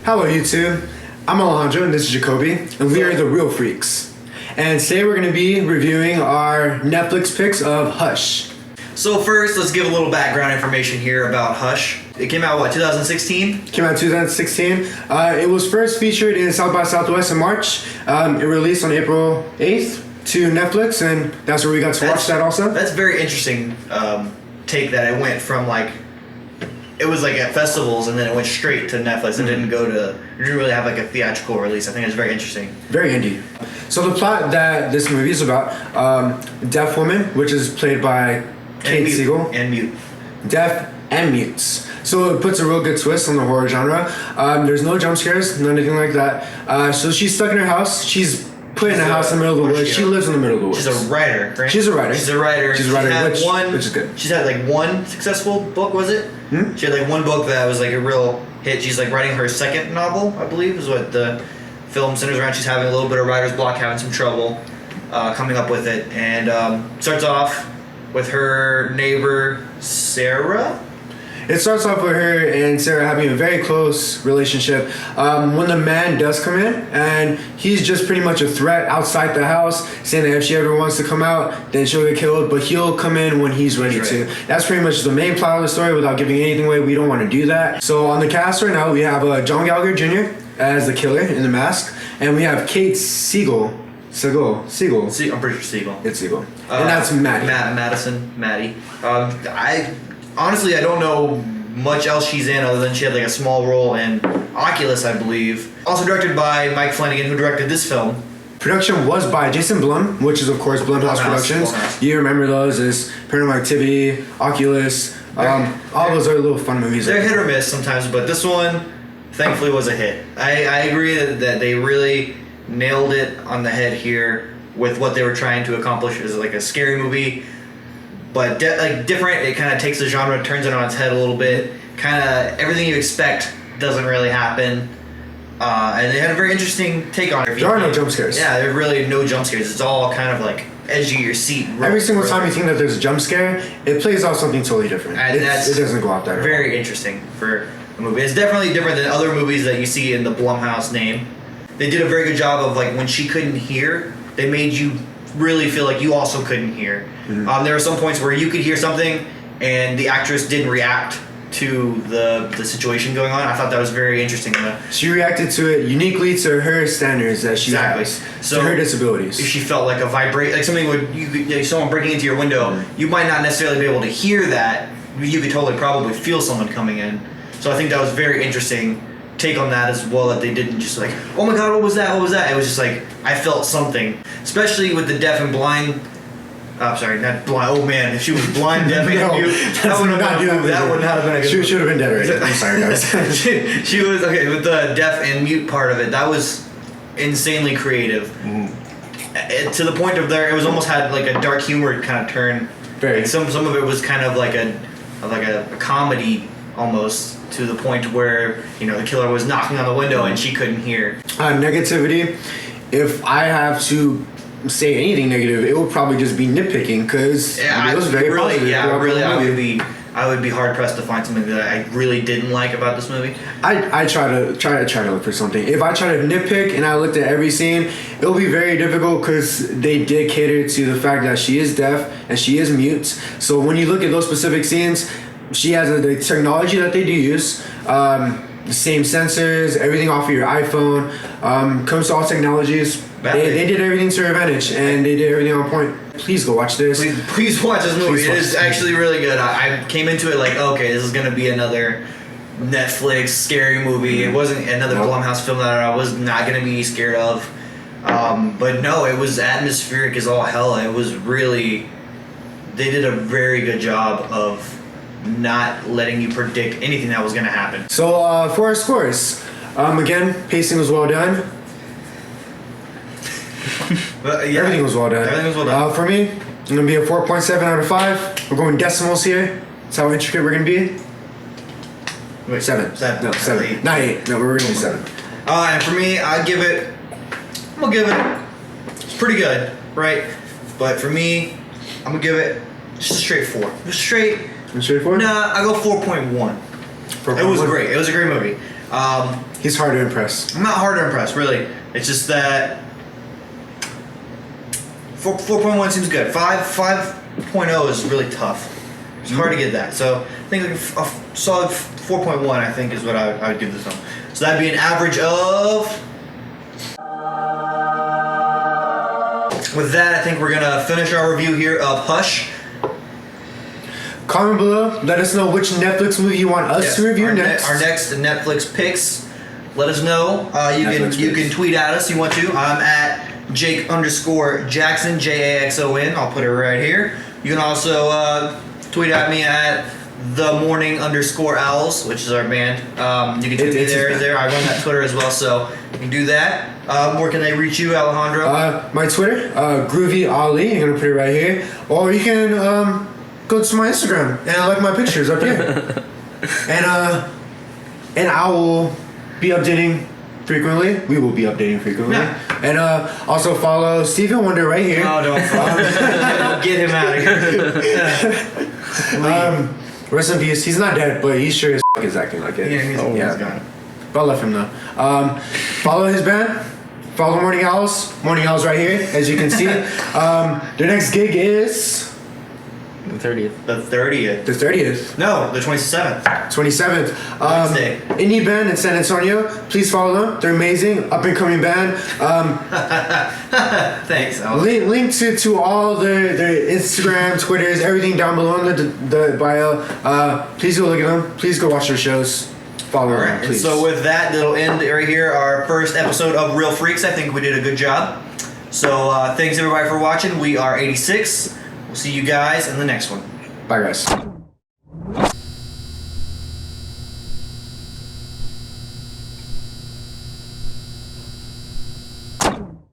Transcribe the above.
Hello YouTube, I'm Alejandro and this is Jakoby, and we are the Real Freaks. And today we're going to be reviewing our Netflix picks of Hush. So first, let's give a little background information here about Hush. It came out, 2016? Came out 2016. It was first featured in South by Southwest in March. It released on April 8th to Netflix, and that's where we got to watch that also. That's very interesting take that it went from it was at festivals and then it went straight to Netflix. It didn't really have a theatrical release. I think it's very interesting. Very indie. So the plot that this movie is about, deaf woman, which is played by Kate Siegel. And mute. Deaf and mutes. So it puts a real good twist on the horror genre. There's no jump scares, nothing like that. So she's stuck in her house. She's put in a house in the middle of the woods. She lives in the middle of the woods. She's a writer, right? She's a writer. She's a writer, which is good. She's had one successful book, was it? She had one book that was a real hit. She's writing her second novel, I believe, is what the film centers around. She's having a little bit of writer's block, having some trouble coming up with it, and starts off with her neighbor Sarah. It starts off with her and Sarah having a very close relationship. When the man does come in, and he's just pretty much a threat outside the house, saying that if she ever wants to come out, then she'll get killed, but he'll come in when he's ready to. That's pretty much the main plot of the story without giving anything away. We don't want to do that. So on the cast right now, we have John Gallager Jr. as the killer in the mask, and we have Kate Siegel. Siegel. I'm pretty sure Siegel. It's Siegel. And that's Maddie. Maddie. Honestly, I don't know much else she's in other than she had a small role in Oculus, I believe. Also directed by Mike Flanagan, who directed this film. Production was by Jason Blum, which is of course Blumhouse Productions. You remember those as Paranormal Activity, Oculus, all those are little fun movies. They're hit or miss sometimes, but this one, thankfully, was a hit. I agree that they really nailed it on the head here with what they were trying to accomplish as a scary movie. But different, it kind of takes the genre, turns it on its head a little bit. Kind of everything you expect doesn't really happen. And they had a very interesting take on it. There are no jump scares. Yeah, there are really no jump scares. It's all kind of edge of your seat. Every single time you think that there's a jump scare, it plays out something totally different. And it doesn't go out that way. Very interesting for a movie. It's definitely different than other movies that you see in the Blumhouse name. They did a very good job of when she couldn't hear, they made you really feel like you also couldn't hear. There were some points where you could hear something and the actress didn't react to the situation going on. I thought that was very interesting. She reacted to it uniquely to her standards that she has, to her disabilities. If she felt like a vibrate, someone breaking into your window, you might not necessarily be able to hear that. You could totally probably feel someone coming in. So I think that was very interesting take on that as well, that they didn't just oh my god, what was that? It was just I felt something, especially with the deaf and blind. Sorry, not blind. Oh man, if she was blind, deaf, and mute, that would not have been a good. She should have been dead already. I'm sorry, guys. she was okay with the deaf and mute part of it. That was insanely creative, to the point of it was almost had a dark humor kind of turn. Very. Some of it was kind of like a comedy almost, to the point where the killer was knocking on the window and she couldn't hear. Negativity. If I have to say anything negative, it would probably just be nitpicking, because it was very positive. I would be hard pressed to find something that I really didn't like about this movie. I try to look for something. If I try to nitpick and I looked at every scene, it'll be very difficult, because they did cater to the fact that she is deaf and she is mute. So when you look at those specific scenes, she has the technology that they do use, the same sensors, everything off of your iPhone. Comes to all technologies, they did everything to her advantage, and they did everything on point. Please go watch this. Please watch this movie. It is actually really good. I came into it okay, this is going to be another Netflix scary movie. It wasn't another Blumhouse film that I was not going to be scared of. But no, it was atmospheric as all hell. It was really... They did a very good job of not letting you predict anything that was going to happen. So for our scores, again, pacing was well done. Everything was well done. For me, it's going to be a 4.7 out of 5. We're going decimals here. That's how intricate we're going to be. Wait, 7. No, 7. Not 8. No, we're going to be 7. And for me, I'm going to give it, it's pretty good, right? But for me, I'm going to give it just a straight 4. Just straight. Straight 4? Nah, I go 4.1. It was great. It was a great movie. He's hard to impress. I'm not hard to impress, really. It's just that 4.1 seems good. 5.0 is really tough. It's hard to get that. So I think like a solid 4.1, I think, is what I would give this one. So that'd be an average of. With that, I think we're gonna finish our review here of Hush. Comment below. Let us know which Netflix movie you want us to review next. Our next Netflix picks. Let us know. You can tweet at us. You want to? I'm at Jake_Jackson JAXON. I'll put it right here. You can also tweet at me at _Owls, which is our band. You can tweet me there. I run that Twitter as well, so you can do that. Where can they reach you, Alejandro? My Twitter, Groovy Ali. I'm gonna put it right here. Or you can go to my Instagram and like my pictures up here. and I will be updating frequently. We will be updating frequently. Yeah. And also follow Stephen Wonder right here. No, don't follow. Get him out of here. Rest in peace. He's not dead, but he sure as f*** is acting like it. Yeah, he's gone. But I love him though. Follow his band. Follow Morning Owls. Morning Owls right here, as you can see. Their next gig is The 30th. The 30th. the 30th. No, the 27th. 27th. Wednesday. Indie band in San Antonio. Please follow them. They're amazing. Up and coming band. Thanks. Link to all their Instagram, Twitters, everything down below in the bio. Please go look at them. Please go watch their shows. Follow them, Alright, please. so with that, that'll end right here our first episode of Real Freaks. I think we did a good job. So thanks everybody for watching. We are 86. We'll see you guys in the next one. Bye guys.